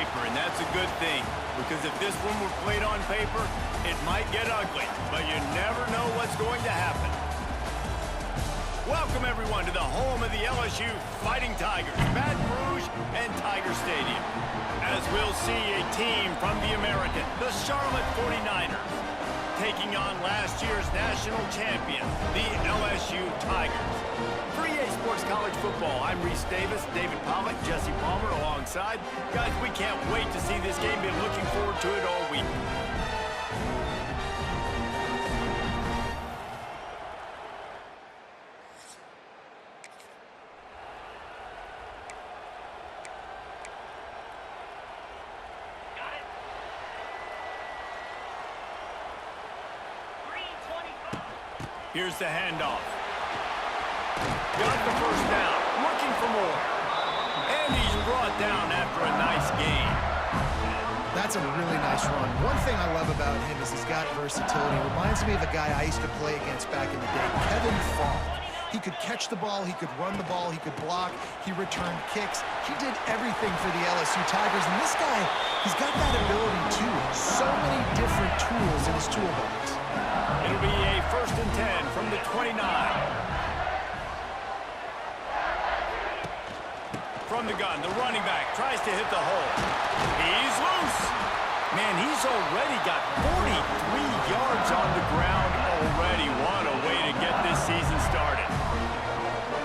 paper, and that's a good thing. Because if this one were played on paper, it might get ugly. But you never know what's going to happen. Welcome, everyone, to the home of the LSU Fighting Tigers, Baton Rouge and Tiger Stadium. As we'll see a team from the American, the Charlotte 49ers, taking on last year's national champion, the LSU Tigers. For EA Sports College Football, I'm Reese Davis, David Pollock, Jesse Palmer alongside. Guys, we can't wait to see this game. Been looking forward to it all week. Here's the handoff. Got the first down, looking for more. And he's brought down after a nice gain. That's a really nice run. One thing I love about him is he's got versatility. Reminds me of a guy I used to play against back in the day, Kevin Falk. He could catch the ball, he could run the ball, he could block, he returned kicks. He did everything for the LSU Tigers. And this guy, he's got that ability too. So many different tools in his toolbox. It'll be a 1st and 10 from the 29. From the gun, the running back tries to hit the hole. He's loose. Man, he's already got 43 yards on the ground already. What a way to get this season started.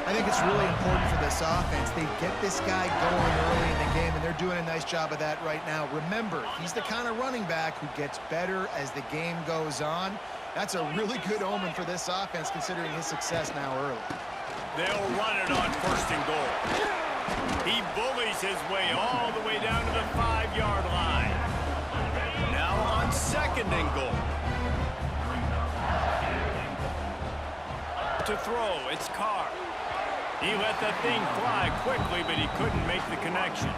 I think it's really important for this offense. They get this guy going early in the game, and they're doing a nice job of that right now. Remember, he's the kind of running back who gets better as the game goes on. That's a really good omen for this offense, considering his success now early. They'll run it on 1st and goal. He bullies his way all the way down to the 5-yard line. Now on 2nd and goal. To throw, it's Carr. He let that thing fly quickly, but he couldn't make the connection.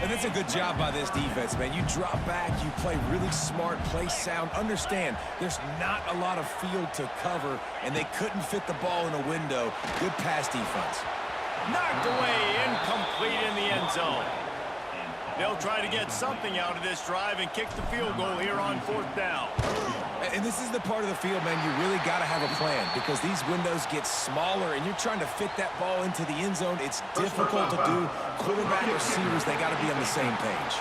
And it's a good job by this defense, man. You drop back, you play really smart, play sound. Understand, there's not a lot of field to cover, and they couldn't fit the ball in a window. Good pass defense. Knocked away, incomplete in the end zone. They'll try to get something out of this drive and kick the field goal here on 4th down. And this is the part of the field, man, you really got to have a plan because these windows get smaller and you're trying to fit that ball into the end zone. It's difficult to do. Quarterback receivers, they got to be on the same page.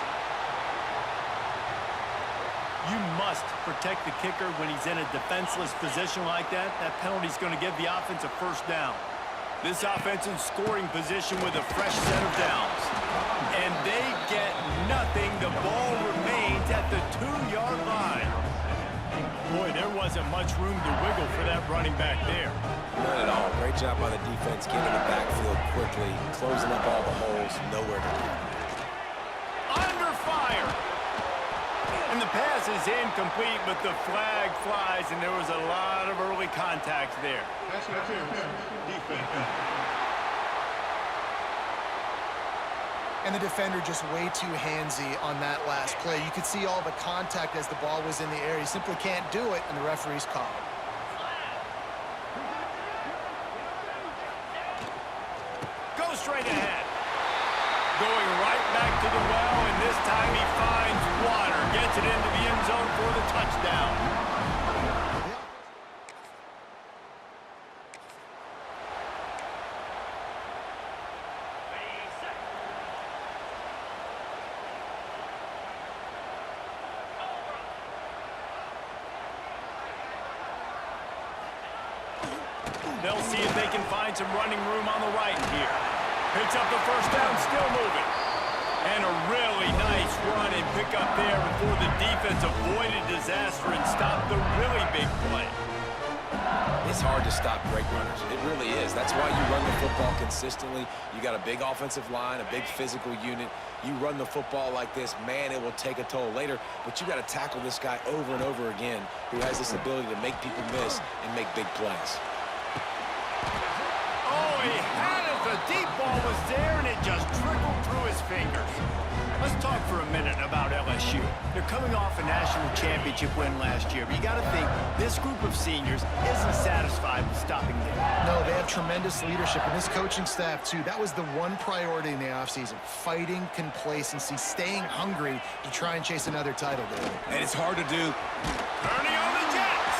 You must protect the kicker when he's in a defenseless position like that. That penalty is going to give the offense a 1st down. This offense in scoring position with a fresh set of downs. And they get nothing. The ball remains at the 2-yard line. Boy, there wasn't much room to wiggle for that running back there. Not at all. Great job by the defense getting in the backfield quickly, closing up all the holes, nowhere to go. Under fire. And the pass is incomplete, but the flag flies, and there was a lot of early contact there. Pass interference, defense. And the defender just way too handsy on that last play. You could see all the contact as the ball was in the air. He simply can't do it, and the referee's call. Go straight ahead. Going right back to the well, and this time he finds water. Gets it into the end zone for the touchdown. They'll see if they can find some running room on the right here. Picks up the 1st down, still moving. And a really nice run and pick up there before the defense avoided disaster and stopped the really big play. It's hard to stop great runners. It really is. That's why you run the football consistently. You got a big offensive line, a big physical unit. You run the football like this, man, it will take a toll later. But you got to tackle this guy over and over again who has this ability to make people miss and make big plays. Oh, he had it. The deep ball was there, and it just trickled through his fingers. Let's talk for a minute about LSU. They're coming off a national championship win last year, but you got to think this group of seniors isn't satisfied with stopping there. No, they have tremendous leadership, and this coaching staff, too. That was the one priority in the offseason, fighting complacency, staying hungry to try and chase another title, David. And it's hard to do. Turning on the Jets.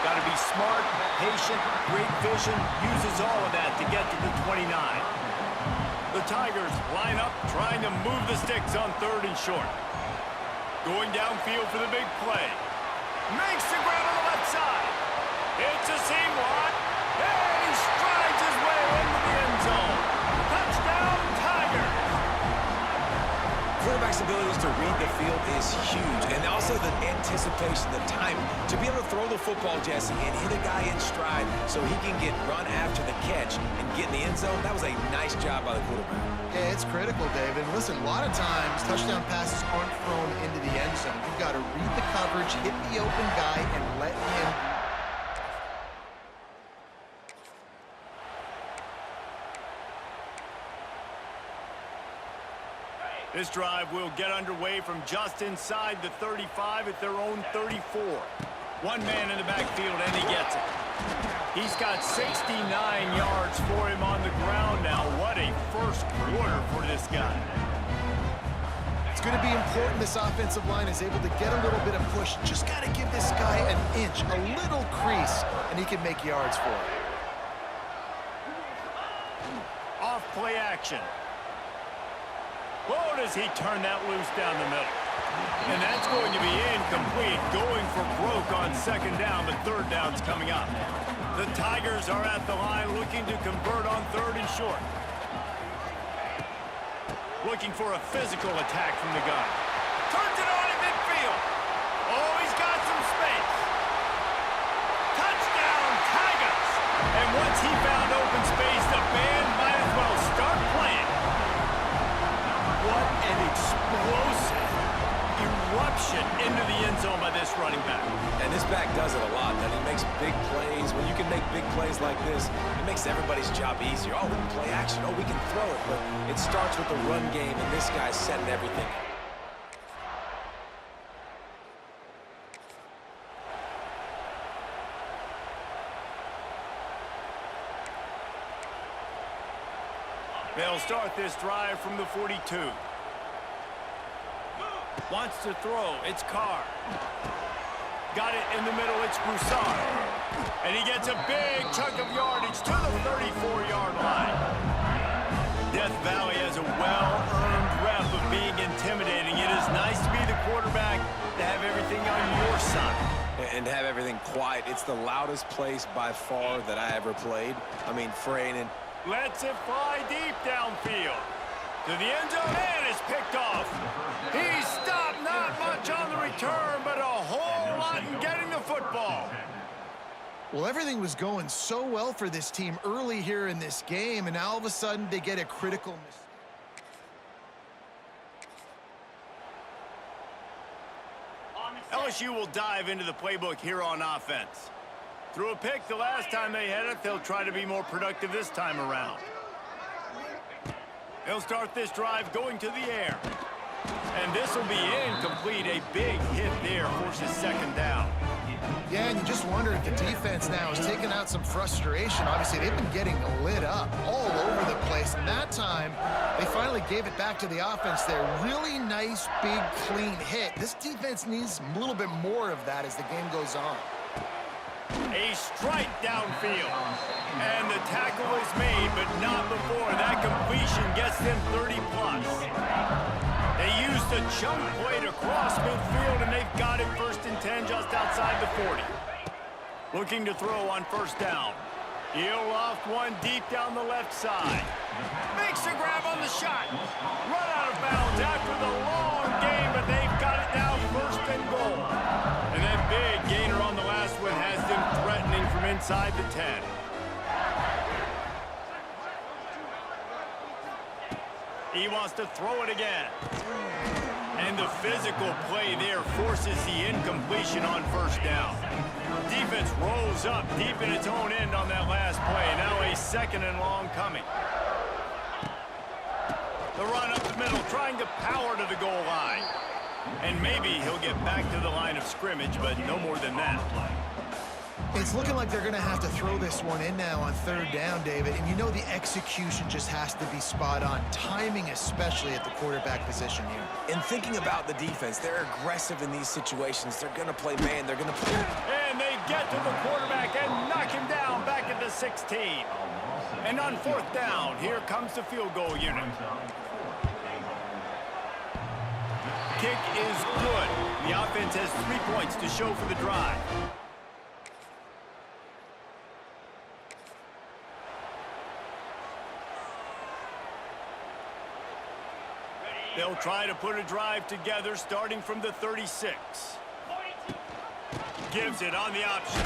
Got to be smart, patient, great vision, uses all of that to get to the 29. The Tigers line up, trying to move the sticks on 3rd and short. Going downfield for the big play. Makes the grab on the left side. It's a seam one. And he strides his way into the end zone. Touchdown, Tigers. Quarterback's abilities to read the field is huge, and also the anticipation, the timing. To be able to throw the football, Jesse, and hit a guy in stride so he can get run after the catch and get in the end zone, that was a nice job by the quarterback. Yeah, it's critical, David. Listen, a lot of times touchdown passes aren't thrown into the end zone. You've got to read the coverage, hit the open guy, and let him... This drive will get underway from just inside the 35 at their own 34. One man in the backfield, and he gets it. He's got 69 yards for him on the ground now. What a first quarter for this guy. It's going to be important this offensive line is able to get a little bit of push. Just got to give this guy an inch, a little crease, and he can make yards for it. Off play action. Oh, does he turn that loose down the middle? And that's going to be incomplete, going for broke on 2nd down, but 3rd down's coming up. The Tigers are at the line looking to convert on 3rd and short. Looking for a physical attack from the gun. Turns it on in midfield. Oh, he's got some space. Touchdown, Tigers! And once he found open space, the band might as well start playing. What an explosive eruption into the end zone by this running back. And this back does it a lot. That he makes big plays. When you can make big plays like this, it makes everybody's job easier. Oh, we can play action. Oh, we can throw it. But it starts with the run game, and this guy's setting everything up. They'll start this drive from the 42. Wants to throw. It's Carr. Got it in the middle. It's Broussard. And he gets a big chunk of yardage to the 34-yard line. Death Valley has a well-earned rep of being intimidating. It is nice to be the quarterback, to have everything on your side. And to have everything quiet. It's the loudest place by far that I ever played. I mean, fraying and... Lets it fly deep downfield. To the end zone, and it's picked off. He stopped, not much on the return, but a whole lot in getting the football. Well, everything was going so well for this team early here in this game, and now all of a sudden they get a critical mistake. LSU will dive into the playbook here on offense. Threw a pick the last time they had it. They'll try to be more productive this time around. They'll start this drive going to the air. And this will be incomplete. A big hit there forces 2nd down. Yeah, and you just wonder if the defense now is taking out some frustration. Obviously, they've been getting lit up all over the place. And that time, they finally gave it back to the offense there. Really nice, big, clean hit. This defense needs a little bit more of that as the game goes on. A strike downfield. And the tackle is made, but not before. That completion gets them 30-plus. They used a chunk play to cross midfield, and they've got it 1st and 10 just outside the 40. Looking to throw on 1st down. He'll loft one deep down the left side. Makes a grab on the shot. Run out of bounds after the long game, but they've got it now 1st and goal. And that big gainer on the last one has them threatening from inside the 10. He wants to throw it again. And the physical play there forces the incompletion on 1st down. Defense rolls up deep in its own end on that last play. Now a 2nd and long coming. The run up the middle, trying to power to the goal line. And maybe he'll get back to the line of scrimmage, but no more than that. It's looking like they're going to have to throw this one in now on third down, David. And you know the execution just has to be spot on. Timing, especially at the quarterback position here. And thinking about the defense, they're aggressive in these situations. They're going to play man. They're going to play. And they get to the quarterback and knock him down back at the 16. And on fourth down, here comes the field goal unit. Kick is good. The offense has 3 points to show for the drive. They'll try to put a drive together starting from the 36. Gives it on the option.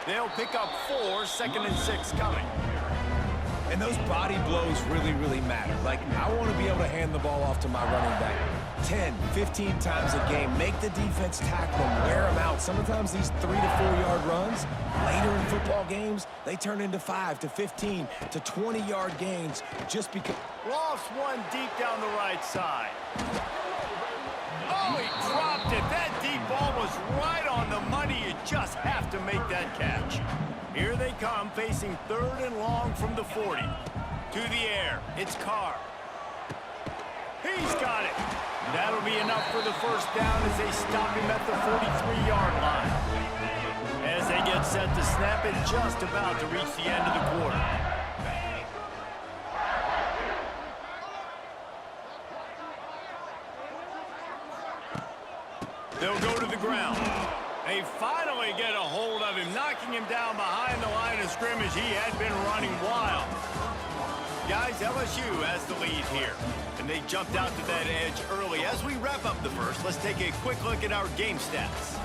They'll pick up 4, 2nd and 6 coming. And those body blows really, really matter. Like, I want to be able to hand the ball off to my running back 10, 15 times a game. Make the defense tackle them, wear them out. Sometimes these 3 to 4 yard runs, later in football games, they turn into 5 to 15 to 20 yard gains just because. Lofts one deep down the right side. Oh, he dropped it. That deep ball was right on the money. You just have to make that catch. Here they come, facing 3rd and long from the 40. To the air, it's Carr. He's got it. That'll be enough for the first down as they stop him at the 43-yard line. As they get set to snap it, just about to reach the end of the quarter. They'll go to the ground. They finally get a hold of him, knocking him down behind the line of scrimmage. He had been running wild. Guys, LSU has the lead here, and they jumped out to that edge early. As we wrap up the first, let's take a quick look at our game stats.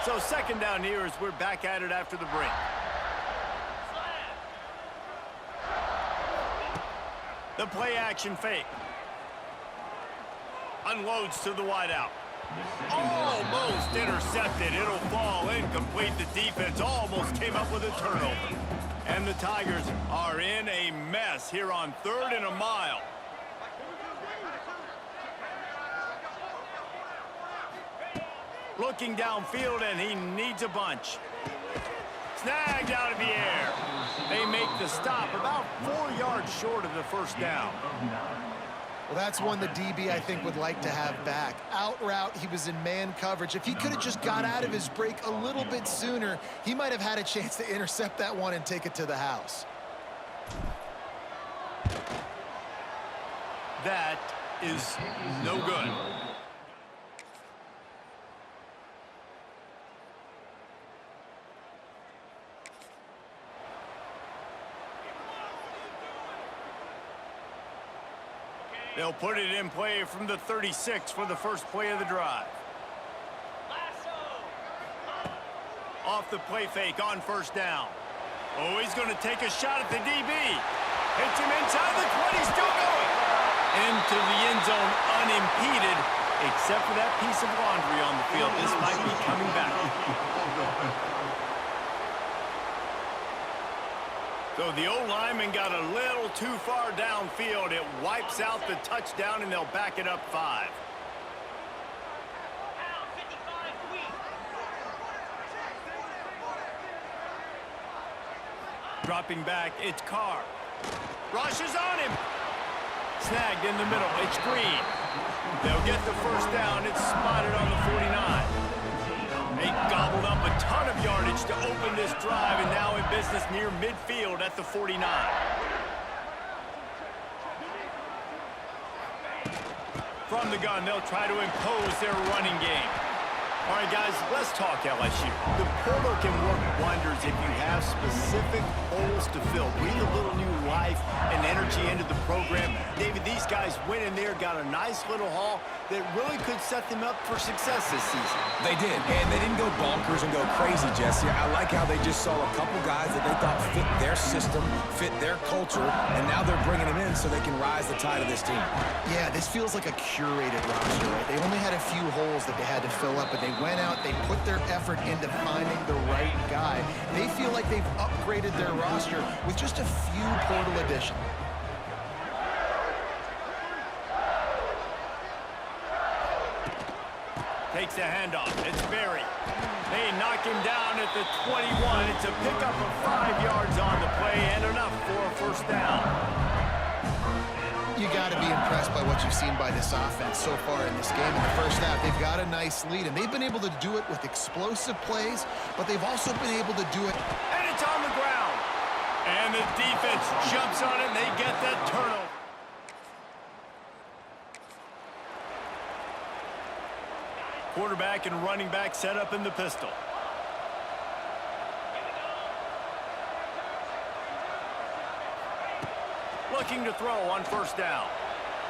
So 2nd down here as we're back at it after the break. The play action fake. Unloads to the wideout. Almost intercepted. It'll fall incomplete. The defense almost came up with a turnover. And the Tigers are in a mess here on 3rd and a mile. Looking downfield, and he needs a bunch. Snagged out of the air. They make the stop about 4 yards short of the first down. Well, that's one the DB, I think, would like to have back. Out route, he was in man coverage. If he could have just got out of his break a little bit sooner, he might have had a chance to intercept that one and take it to the house. That is no good. They'll put it in play from the 36 for the first play of the drive. Off the play fake on first down. Oh, he's going to take a shot at the DB. Hits him inside the 20, still going. Into the end zone unimpeded, except for that piece of laundry on the field. This might be coming back. So the O-lineman got a little too far downfield. It wipes out the touchdown, and they'll back it up 5. Dropping back, it's Carr. Rushes on him. Snagged in the middle, it's Green. They'll get the first down. It's spotted on the 49. They gobbled up a ton of yardage to open this drive, and now in business near midfield at the 49. From the gun, they'll try to impose their running game. All right, guys, let's talk LSU. The portal can work wonders if you have specific holes to fill. Breathe a little new life and energy into the program. David, these guys went in there, got a nice little haul that really could set them up for success this season. They did, and they didn't go bonkers and go crazy, Jesse. I like how they just saw a couple guys that they thought fit their system, fit their culture, and now they're bringing them in so they can rise the tide of this team. Yeah, this feels like a curated roster, right? They only had a few holes that they had to fill up, but they went out, they put their effort into finding the right guy. They feel like they've upgraded their roster with just a few portal additions. Takes the handoff. It's Berry. They knock him down at the 21. It's a pickup of 5 yards on the play and enough for a first down. You got to be impressed by what you've seen by this offense so far in this game. In the first half, they've got a nice lead, and they've been able to do it with explosive plays, but they've also been able to do it. And it's on the ground. And the defense jumps on it, and they get that turnover. Quarterback and running back set up in the pistol. Looking to throw on first down.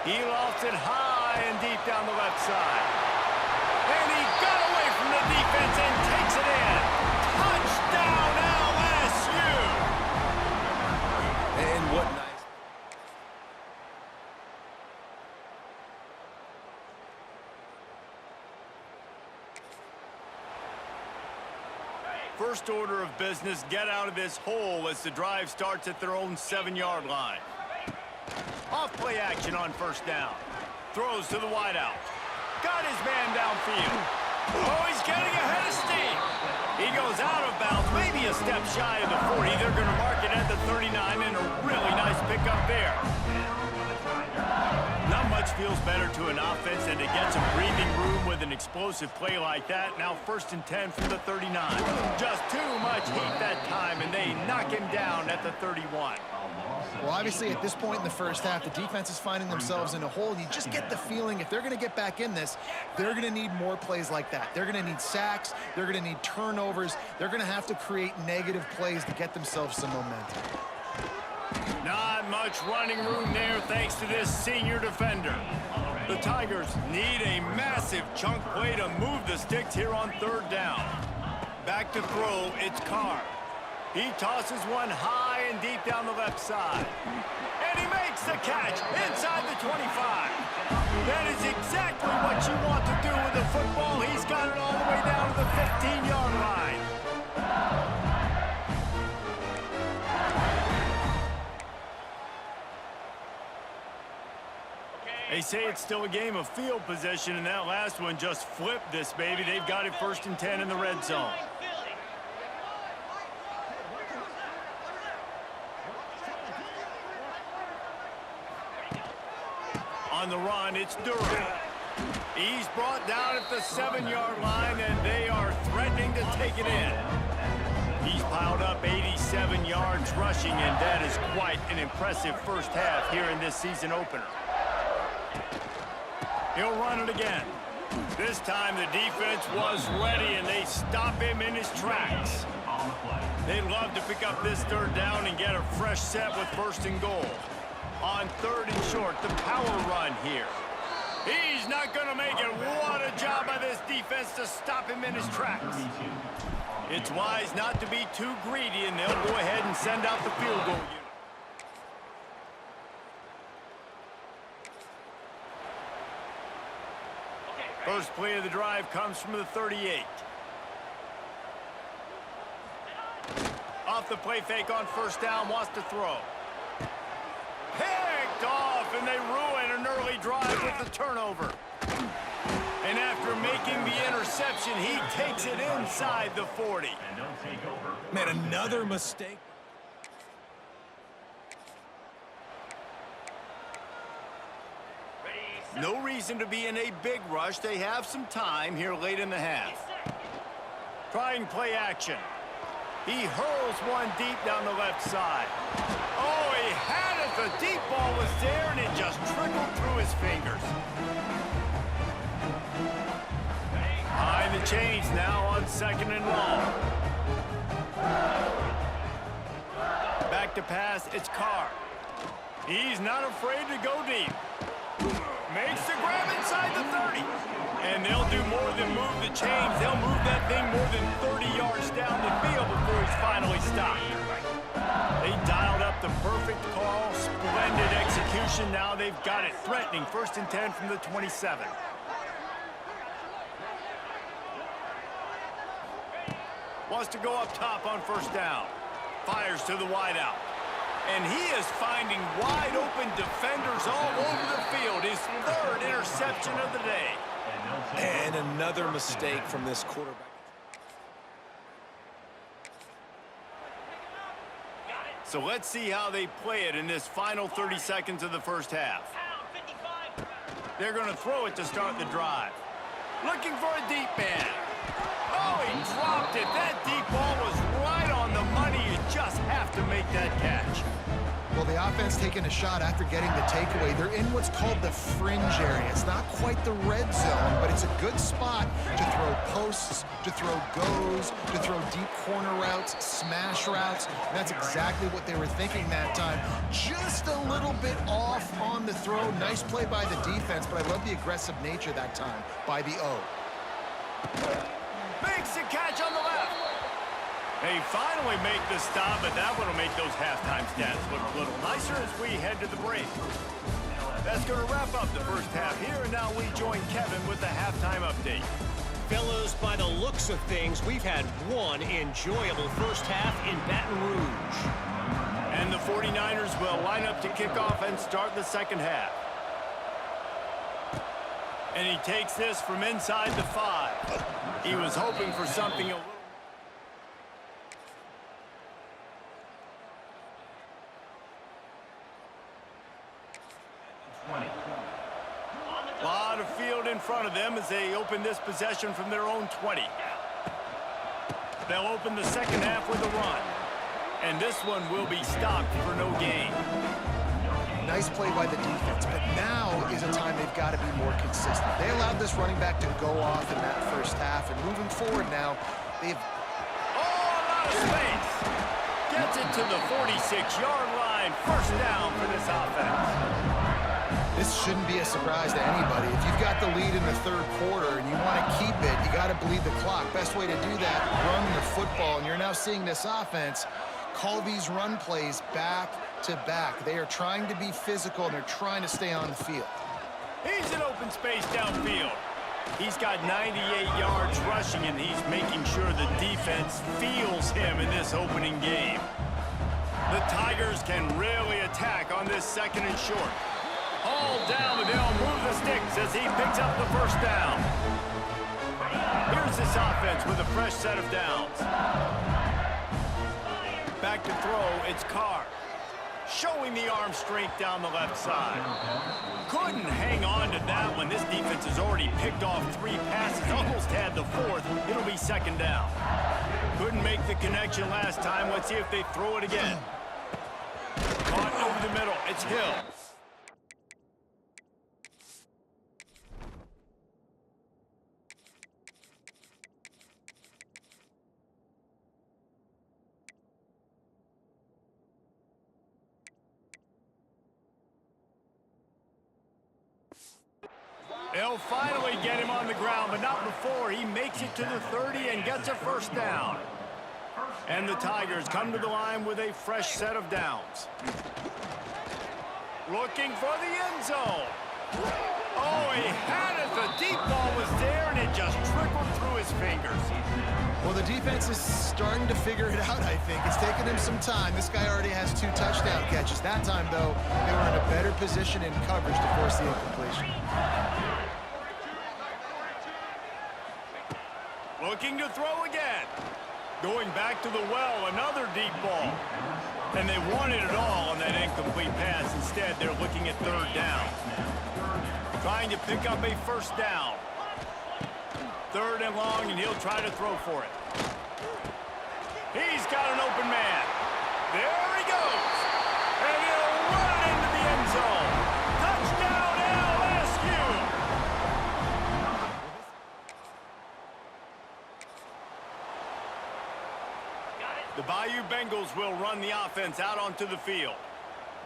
He lofts it high and deep down the left side. And he got away from the defense and takes it in. Touchdown LSU! And what nice. First order of business, get out of this hole as the drive starts at their own 7-yard line. Off play action on first down. Throws to the wideout. Got his man downfield. Oh, he's getting ahead of steam. He goes out of bounds, maybe a step shy of the 40. They're going to mark it at the 39, and a really nice pickup there. Not much feels better to an offense than to get some breathing room with an explosive play like that. Now 1st and 10 from the 39. Just too much heat that time, and they knock him down at the 31. Well, obviously, at this point in the first half, the defense is finding themselves in a hole. You just get the feeling if they're going to get back in this, they're going to need more plays like that. They're going to need sacks. They're going to need turnovers. They're going to have to create negative plays to get themselves some momentum. Not much running room there thanks to this senior defender. The Tigers need a massive chunk play to move the sticks here on 3rd down. Back to throw, it's Carr. He tosses one high and deep down the left side. And he makes the catch inside the 25. That is exactly what you want to do with the football. He's got it all the way down to the 15-yard line. They say it's still a game of field possession, and that last one just flipped this baby. They've got it 1st and 10 in the red zone. On the run, it's Durham. He's brought down at the 7-yard line, and they are threatening to take it in. He's piled up 87 yards rushing, and that is quite an impressive first half here in this season opener. He'll run it again. This time the defense was ready, and they stop him in his tracks. They'd love to pick up this 3rd down and get a fresh set with 1st and goal. On 3rd and short, the power run here. He's not going to make it. What a job by this defense to stop him in his tracks. It's wise not to be too greedy, and they'll go ahead and send out the field goal unit. First play of the drive comes from the 38. Off the play fake on 1st down, wants to throw. Picked off, and they ruin an early drive with the turnover. And after making the interception, he takes it inside the 40. Man, another mistake. No reason to be in a big rush. They have some time here late in the half. Trying play action. He hurls one deep down the left side. Oh, he had it. The deep ball was there, and it just trickled through his fingers. Behind the chains now on 2nd and long. to pass. It's Carr. He's not afraid to go deep. Makes the grab inside the 30. And they'll do more than move the chains. They'll move that thing more than 30 yards down the field before he's finally stopped. They dialed up the perfect call. Splendid execution. Now they've got it threatening. 1st and 10 from the 27. Wants to go up top on 1st down. Fires to the wideout. And he is finding wide-open defenders all over the field. His 3rd interception of the day. And another mistake from this quarterback. So let's see how they play it in this final 30 seconds of the 1st half. They're going to throw it to start the drive. Looking for a deep man. Oh, he dropped it. That deep ball was right on the money. You just have to make that catch. Well, the offense taking a shot after getting the takeaway. They're in what's called the fringe area. It's not quite the red zone, but it's a good spot to throw posts, to throw goes, to throw deep corner routes, smash routes. And that's exactly what they were thinking that time. Just a little bit off on the throw. Nice play by the defense, but I love the aggressive nature that time by the O. Makes the catch on the left. They finally make the stop, but that one will make those halftime stats look a little nicer as we head to the break. That's going to wrap up the 1st half here, and now we join Kevin with the halftime update. Fellas, by the looks of things, we've had one enjoyable 1st half in Baton Rouge. And the 49ers will line up to kick off and start the 2nd half. And he takes this from inside the 5. He was hoping for something a little... Lot of field in front of them as they open this possession from their own 20. They'll open the 2nd half with a run. And this one will be stopped for no gain. Nice play by the defense, but now is a time they've got to be more consistent. They allowed this running back to go off in that 1st half, and moving forward now, they've... Oh, a lot of space. Gets it to the 46-yard line. 1st down for this offense. This shouldn't be a surprise to anybody. If you've got the lead in the 3rd quarter and you want to keep it, you got to bleed the clock. Best way to do that, run the football. And you're now seeing this offense call these run plays back to back. They are trying to be physical, and they're trying to stay on the field. He's in open space downfield. He's got 98 yards rushing, and he's making sure the defense feels him in this opening game. The Tigers can really attack on this 2nd and short. All down, but they'll move the sticks as he picks up the 1st down. Here's this offense with a fresh set of downs. Back to throw, it's Carr. Showing the arm strength down the left side. Couldn't hang on to that one. This defense has already picked off 3 passes, almost had the 4th. It'll be 2nd down. Couldn't make the connection last time. Let's see if they throw it again. Caught over the middle, it's Hill. They'll finally get him on the ground, but not before he makes it to the 30 and gets a 1st down. And the Tigers come to the line with a fresh set of downs. Looking for the end zone. Oh, he had it. The deep ball was there, and it just trickled through his fingers. Well, the defense is starting to figure it out, I think. It's taken him some time. This guy already has 2 touchdown catches. That time, though, they were in a better position in coverage to force the incompletion. Looking to throw again. Going back to the well, another deep ball. And they wanted it all on that incomplete pass. Instead, they're looking at 3rd down. Trying to pick up a 1st down. 3rd and long, and he'll try to throw for it. He's got an open man. There he goes. And he'll run into the end zone. Touchdown, LSU. The Bayou Bengals will run the offense out onto the field.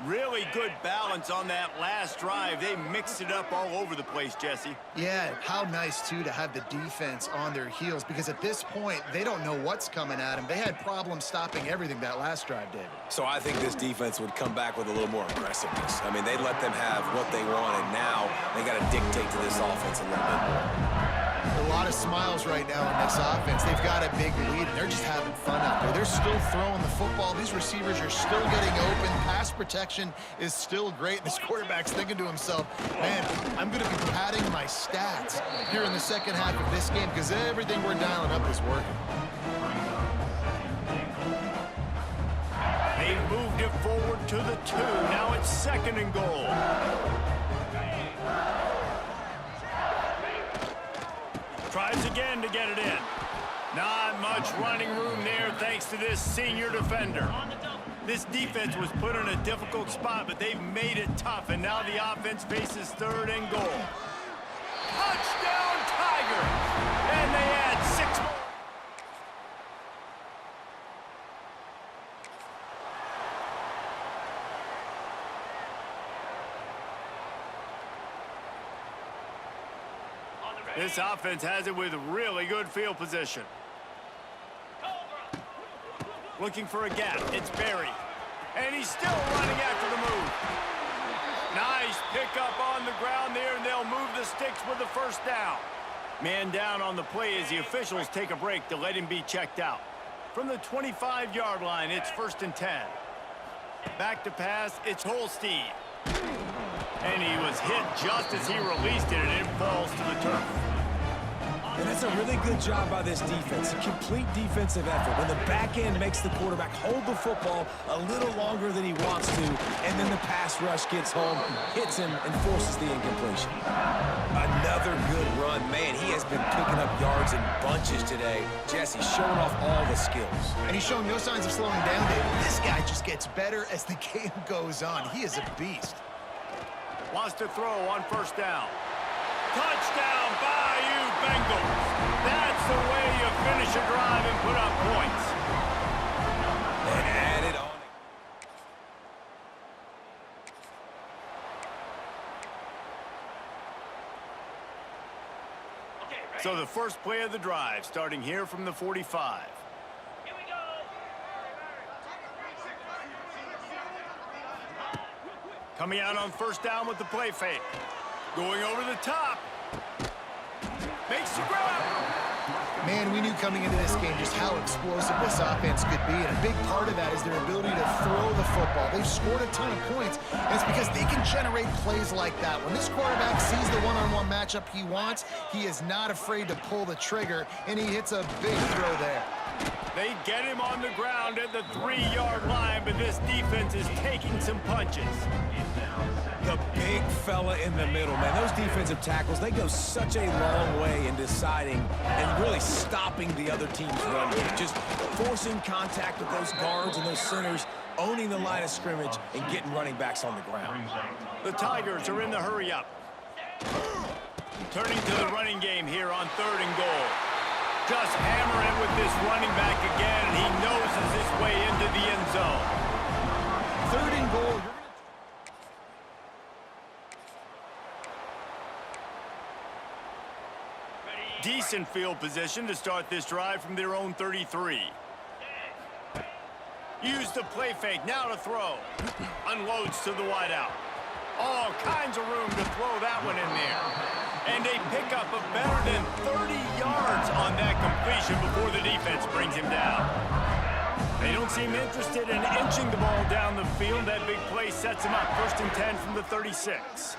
Really good balance on that last drive. They mixed it up all over the place, Jesse. Yeah, how nice, too, to have the defense on their heels, because at this point, they don't know what's coming at them. They had problems stopping everything that last drive, David. So I think this defense would come back with a little more aggressiveness. I mean, they let them have what they want, and now they got to dictate to this offense a little bit more. A lot of smiles right now in this offense. They've got a big lead, and they're just having fun out there. They're still throwing the football. These receivers are still getting open. Pass protection is still great. This quarterback's thinking to himself, man, I'm going to be padding my stats here in the second half of this game because everything we're dialing up is working. They moved it forward to the 2. Now it's 2nd and goal. Tries again to get it in. Not much running room there thanks to this senior defender. This defense was put in a difficult spot, but they've made it tough, and now the offense faces 3rd and goal. Touchdown, Tigers! And they add 6 more. This offense has it with really good field position. Looking for a gap. It's Barry. And he's still running after the move. Nice pickup on the ground there, and they'll move the sticks with the 1st down. Man down on the play as the officials take a break to let him be checked out. From the 25-yard line, it's 1st and 10. Back to pass, it's Holstein. And he was hit just as he released it, and it falls to the turf. And that's a really good job by this defense, a complete defensive effort. When the back end makes the quarterback hold the football a little longer than he wants to, and then the pass rush gets home, hits him, and forces the incompletion. Another good run. Man, he has been picking up yards in bunches today. Jesse showing off all the skills. And he's showing no signs of slowing down, David. This guy just gets better as the game goes on. He is a beast. Wants to throw on 1st down. Touchdown, Bayou Bengals. That's the way you finish a drive and put up points. And add it on. So the first play of the drive, starting here from the 45. Here we go. Coming out on 1st down with the play fake. Going over the top. Makes the grab. Man, we knew coming into this game just how explosive this offense could be, and a big part of that is their ability to throw the football. They've scored a ton of points, and it's because they can generate plays like that. When this quarterback sees the one-on-one matchup he wants, he is not afraid to pull the trigger, and he hits a big throw there. They get him on the ground at the 3-yard line, but this defense is taking some punches. The big fella in the middle, man. Those defensive tackles, they go such a long way in deciding and really stopping the other team's run game. Just forcing contact with those guards and those centers, owning the line of scrimmage, and getting running backs on the ground. The Tigers are in the hurry-up. Turning to the running game here on 3rd and goal. Just hammer it with this running back again, and he noses his way into the end zone. 3rd and goal. Decent field position to start this drive from their own 33. Use the play fake, now to throw. Unloads to the wideout. All kinds of room to throw that one in there. And they pick up a better than 30 yards on that completion before the defense brings him down. They don't seem interested in inching the ball down the field. That big play sets him up. 1st and 10 from the 36.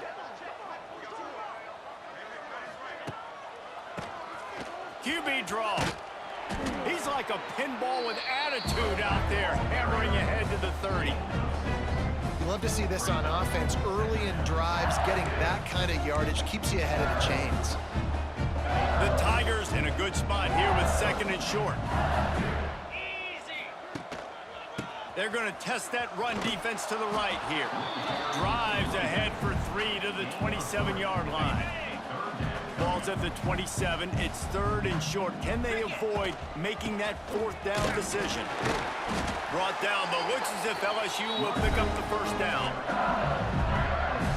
QB draw. He's like a pinball with attitude out there, hammering ahead to the 30. You love to see this on offense. Early in drives, getting that kind of yardage keeps you ahead of the chains. The Tigers in a good spot here with 2nd and short. They're going to test that run defense to the right here. Drives ahead for 3 to the 27-yard line. Ball's at the 27. It's 3rd and short. Can they avoid making that 4th down decision? Brought down, but looks as if LSU will pick up the first down.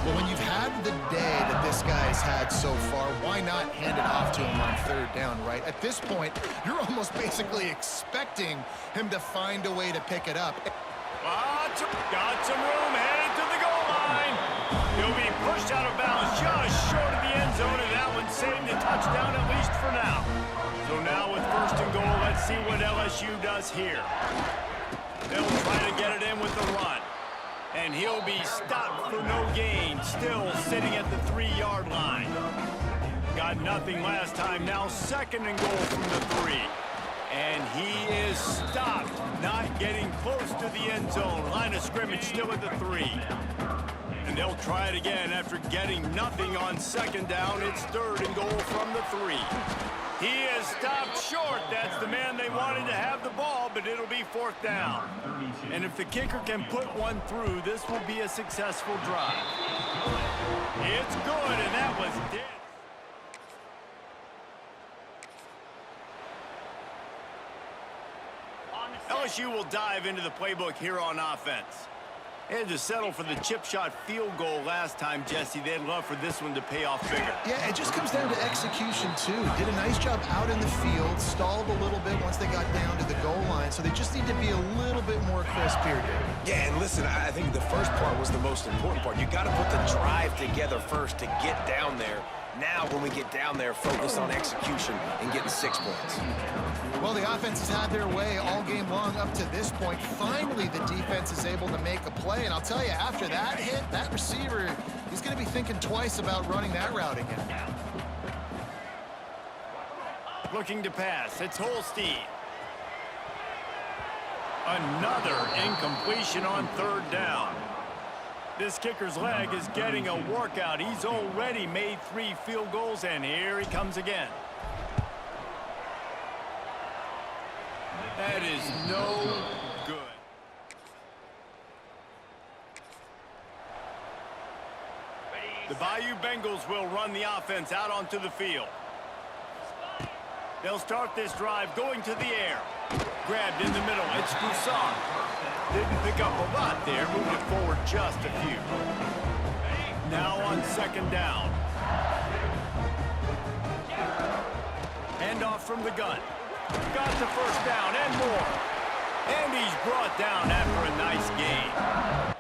Well, when you've had the day that this guy's had so far, why not hand it off to him on third down, right? At this point, you're almost basically expecting him to find a way to pick it up. Got some room, headed to the goal line. He'll be pushed out of bounds just short of the end zone, and that one saved a touchdown at least for now. So now with first and goal, let's see what LSU does here. They'll try to get it in with the run. And he'll be stopped for no gain, still sitting at the 3-yard line. Got nothing last time, now second and goal from the 3. And he is stopped, not getting close to the end zone. Line of scrimmage still at the 3. And they'll try it again after getting nothing on second down. It's third and goal from the 3. He is stopped short. That's the man they wanted to have the ball, but it'll be fourth down. And if the kicker can put one through, this will be a successful drive. It's good, and that was dead. LSU will dive into the playbook here on offense. They had to settle for the chip shot field goal last time, Jesse. They'd love for this one to pay off bigger. Yeah, it just comes down to execution, too. Did a nice job out in the field, stalled a little bit once they got down to the goal line, so they just need to be a little bit more crisp here. Yeah, and listen, I think the first part was the most important part. You got to put the drive together first to get down there. Now, when we get down there, focus on execution and getting 6 points. Well, the offense has had their way all game long up to this point. Finally, the defense is able to make a play. And I'll tell you, after that hit, that receiver, he's going to be thinking twice about running that route again. Looking to pass. It's Holstein. Another incompletion on third down. This kicker's leg is getting a workout. He's already made 3 field goals, and here he comes again. That is no good. The Bayou Bengals will run the offense out onto the field. They'll start this drive going to the air. Grabbed in the middle. It's Broussard. Didn't pick up a lot there. Moved it forward just a few. Now on second down. Handoff from the gun. Got the first down and more. And he's brought down after a nice gain.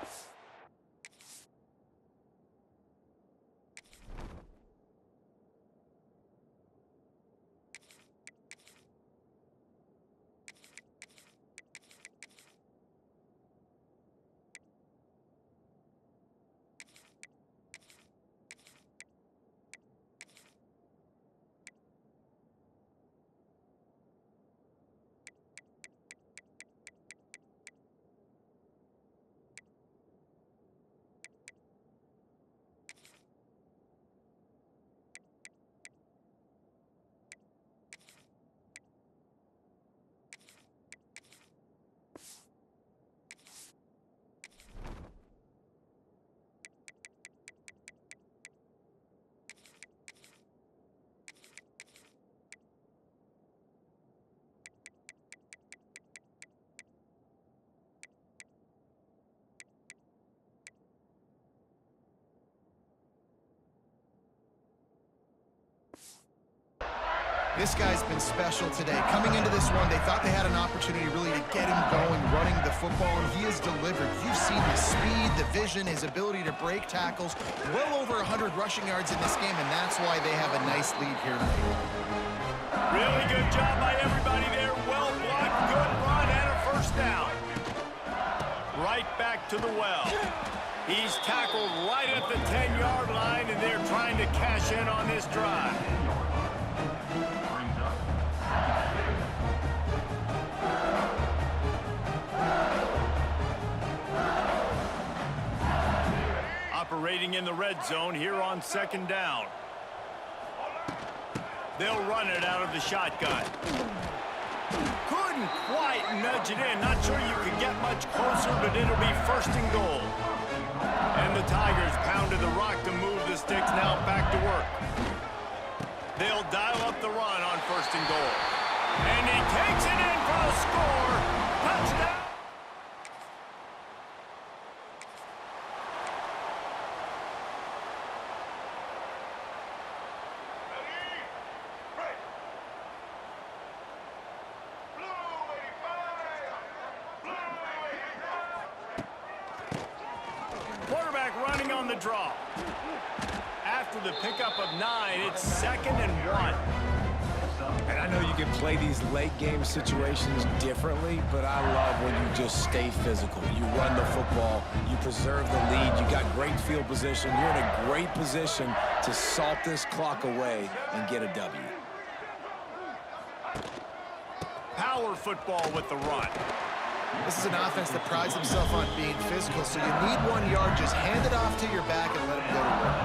This guy's been special today. Coming into this one, they thought they had an opportunity really to get him going, running the football, and he has delivered. You've seen the speed, the vision, his ability to break tackles. Well over 100 rushing yards in this game, and that's why they have a nice lead here tonight. Really good job by everybody there. Well blocked, good run, and a first down. Right back to the well. He's tackled right at the 10-yard line, and they're trying to cash in on this drive. Operating in the red zone here on second down. They'll run it out of the shotgun. Couldn't quite nudge it in. Not sure you could get much closer, but it'll be first and goal. And the Tigers pounded the rock to move the sticks. Now back to work. They'll dial up the run on first and goal. And he takes it in for a score. Touchdown. the draw. After the pickup of 9, it's 2nd and 1. And I know you can play these late game situations differently, but I love when you just stay physical. You run the football, you preserve the lead, you got great field position. You're in a great position to salt this clock away and get a W. Power football with the run. This is an offense that prides himself on being physical, so you need 1 yard. Just hand it off to your back and let him go to work.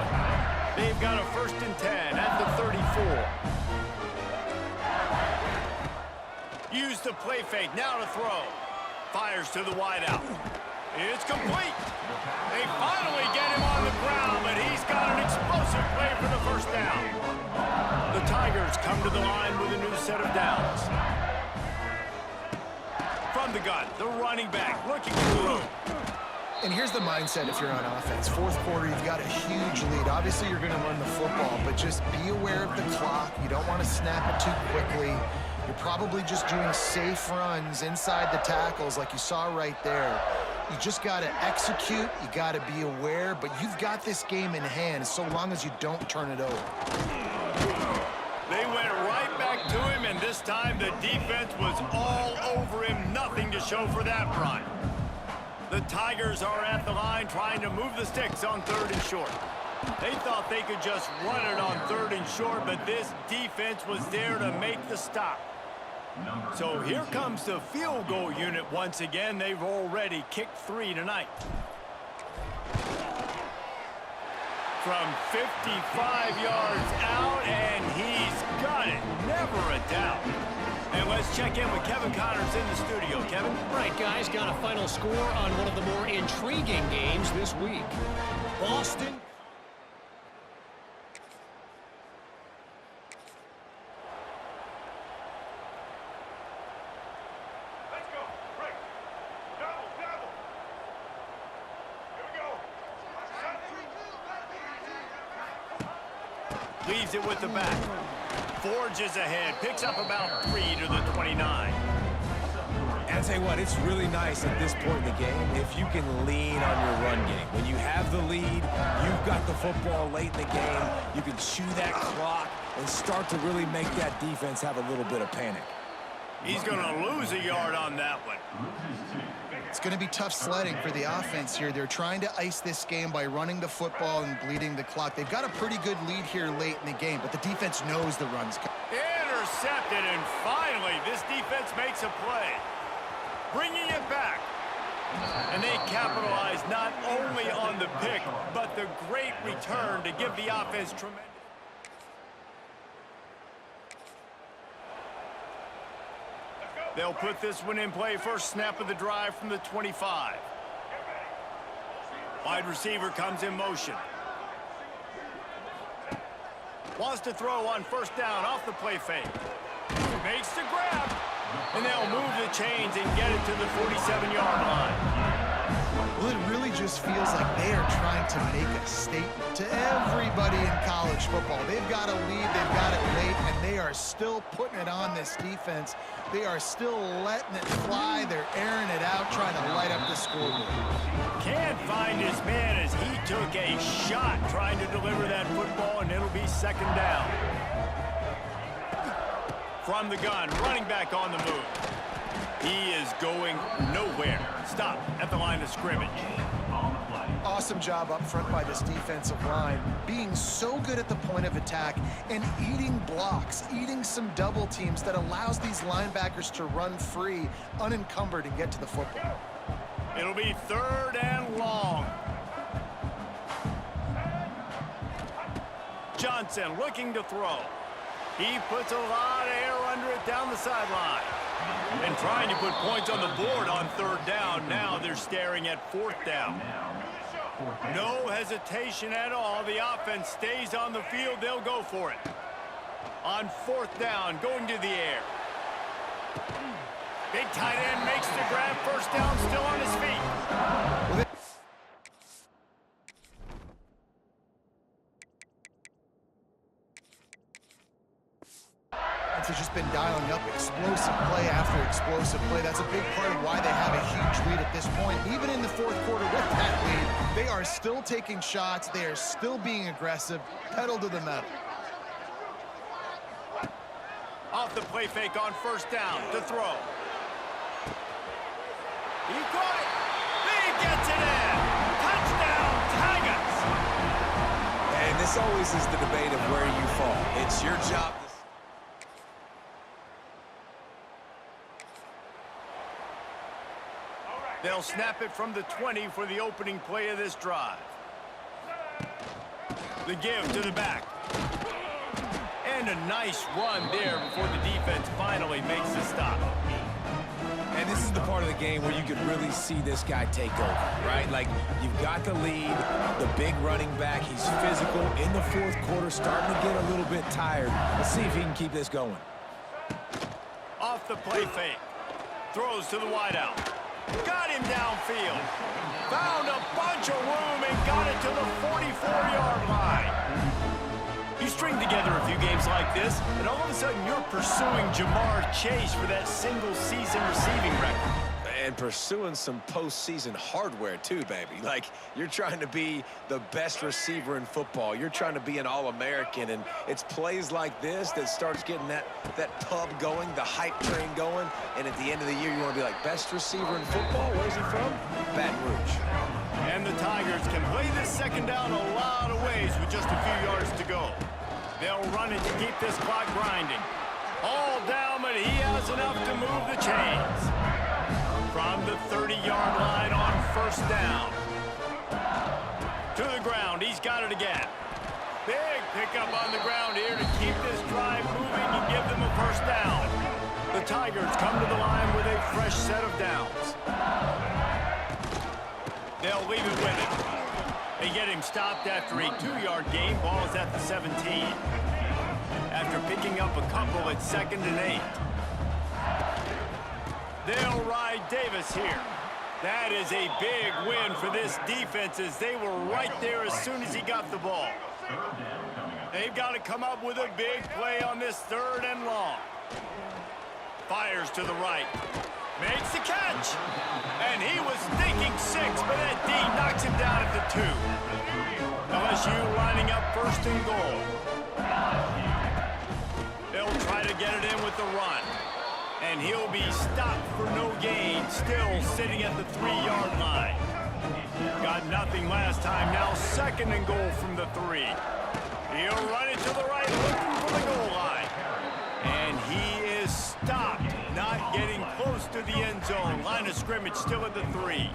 They've got a 1st and 10 at the 34. Use the play fake, now to throw. Fires to the wideout. It's complete. They finally get him on the ground, but he's got an explosive play for the 1st down. The Tigers come to the line with a new set of downs. From the gun, the running back looking through. And here's the mindset if you're on offense. 4th quarter, you've got a huge lead. Obviously, you're going to run the football, but just be aware of the clock. You don't want to snap it too quickly. You're probably just doing safe runs inside the tackles like you saw right there. You just got to execute. You got to be aware, but you've got this game in hand so long as you don't turn it over. They went right back to him, and this time the defense was all over him. Nothing to show for that run. The Tigers are at the line trying to move the sticks on 3rd and short. They thought they could just run it on 3rd and short, but this defense was there to make the stop. So here comes the field goal unit once again. They've already kicked 3 tonight. From 55 yards out, and he's got it. Never a doubt. And let's check in with Kevin Connors in the studio. Kevin? Right, guys, got a final score on one of the more intriguing games this week. Boston. Let's go. Break. Double, double. Here we go. Leaves it with the back. Forges ahead. Picks up about 3 to the 29. And I tell you what, it's really nice at this point in the game if you can lean on your run game. When you have the lead, you've got the football late in the game, you can chew that clock and start to really make that defense have a little bit of panic. He's going to lose a yard on that one. It's going to be tough sledding for the offense here. They're trying to ice this game by running the football and bleeding the clock. They've got a pretty good lead here late in the game, but the defense knows the run's coming. Intercepted, and finally this defense makes a play. Bringing it back. And they capitalize not only on the pick, but the great return to give the offense tremendous. They'll put this one in play. First snap of the drive from the 25. Wide receiver comes in motion. Wants to throw on 1st down off the play fake. Makes the grab. And they'll move the chains and get it to the 47-yard line. Well, it really just feels like they are trying to make a statement to everybody in college football. They've got a lead, they've got it late, and they are still putting it on this defense. They are still letting it fly. They're airing it out, trying to light up the scoreboard. Can't find his man as he took a shot trying to deliver that football, and it'll be 2nd down. From the gun, running back on the move. He is going nowhere. Stop at the line of scrimmage. Awesome job up front by this defensive line, being so good at the point of attack and eating blocks, eating some double teams that allows these linebackers to run free, unencumbered, and get to the football. It'll be 3rd and long. Johnson looking to throw. He puts a lot of air under it down the sideline. And trying to put points on the board on 3rd down. Now they're staring at 4th down. No hesitation at all. The offense stays on the field. They'll go for it. On 4th down, going to the air. Big tight end makes the grab. 1st down, still on his feet. Has just been dialing up explosive play after explosive play. That's a big part of why they have a huge lead at at this point. Even in the fourth quarter with that lead, they are still taking shots. They are still being aggressive. Pedal to the metal. Off the play fake on first down to throw. He caught it. He gets it in. Touchdown, Tigers. And this always is the debate of where you fall. It's your job. They'll snap it from the 20 for the opening play of this drive. The give to the back. And a nice run there before the defense finally makes the stop. And this is the part of the game where you could really see this guy take over, right? Like, you've got the lead, the big running back. He's physical in the fourth quarter, starting to get a little bit tired. Let's see if he can keep this going. Off the play fake. Throws to the wideout. Got him downfield. Found a bunch of room and got it to the 44-yard line. You string together a few games like this, and all of a sudden you're pursuing Jamar Chase for that single-season receiving record. And pursuing some postseason hardware, too, baby. Like, you're trying to be the best receiver in football. You're trying to be an All-American, and it's plays like this that starts getting that pub going, the hype train going, and at the end of the year, you want to be like, best receiver in football? Where's he from? Baton Rouge. And the Tigers can play this second down a lot of ways with just a few yards to go. They'll run it to keep this clock grinding. All down, but he has enough to move the chains. From the 30-yard line on first down. To the ground, he's got it again. Big pickup on the ground here to keep this drive moving and give them a first down. The Tigers come to the line with a fresh set of downs. They'll leave it with him. They get him stopped after a 2-yard gain. Ball is at the 17. After picking up a couple at 2nd and 8. They'll ride Davis here. That is a big win for this defense as they were right there as soon as he got the ball. They've got to come up with a big play on this 3rd and long. Fires to the right. Makes the catch. And he was thinking 6, but that D knocks him down at the 2. LSU lining up 1st and goal. They'll try to get it in with the run. And he'll be stopped for no gain, still sitting at the 3-yard line. Got nothing last time, now 2nd and goal from the 3. He'll run it to the right, looking for the goal line. And he is stopped, not getting close to the end zone. Line of scrimmage still at the 3.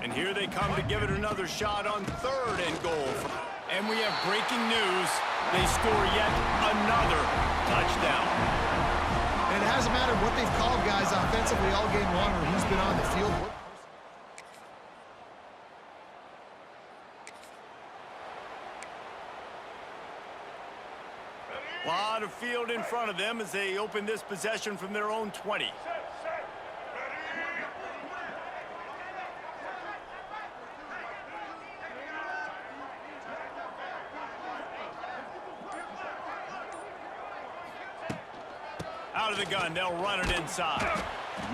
And here they come to give it another shot on 3rd and goal. And we have breaking news. They score yet another touchdown. And it hasn't mattered what they've called guys offensively all game long or who's been on the field. A lot of field in front of them as they open this possession from their own 20. Out of the gun, they'll run it inside.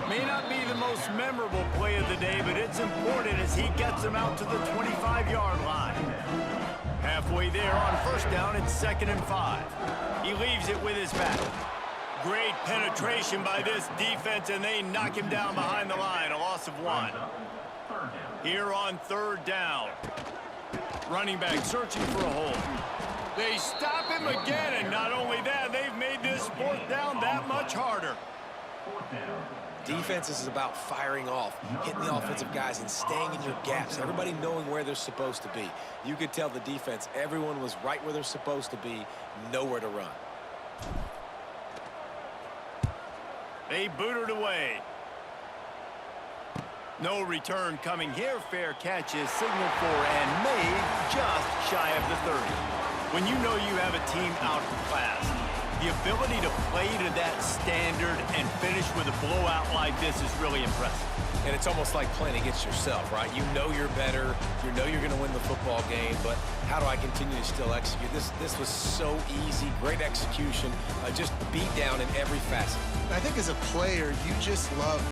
May not be the most memorable play of the day, but it's important as he gets them out to the 25-yard line. Halfway there on first down, it's 2nd and 5. He leaves it with his back. Great penetration by this defense, and they knock him down behind the line, a loss of 1. Here on 3rd down. Running back searching for a hole. They stop him again, and not only that, they've made this 4th down that much harder. Defense is about firing off, hitting the offensive guys, and staying in your gaps. Everybody knowing where they're supposed to be. You could tell the defense, everyone was right where they're supposed to be, nowhere to run. They boot it away. No return coming here. Fair catch is signaled for and made just shy of the 30. When you know you have a team outclassed, the ability to play to that standard and finish with a blowout like this is really impressive. And it's almost like playing against yourself, right? You know you're better. You know you're going to win the football game, but how do I continue to still execute? This was so easy. Great execution. Just beat down in every facet. I think as a player, you just love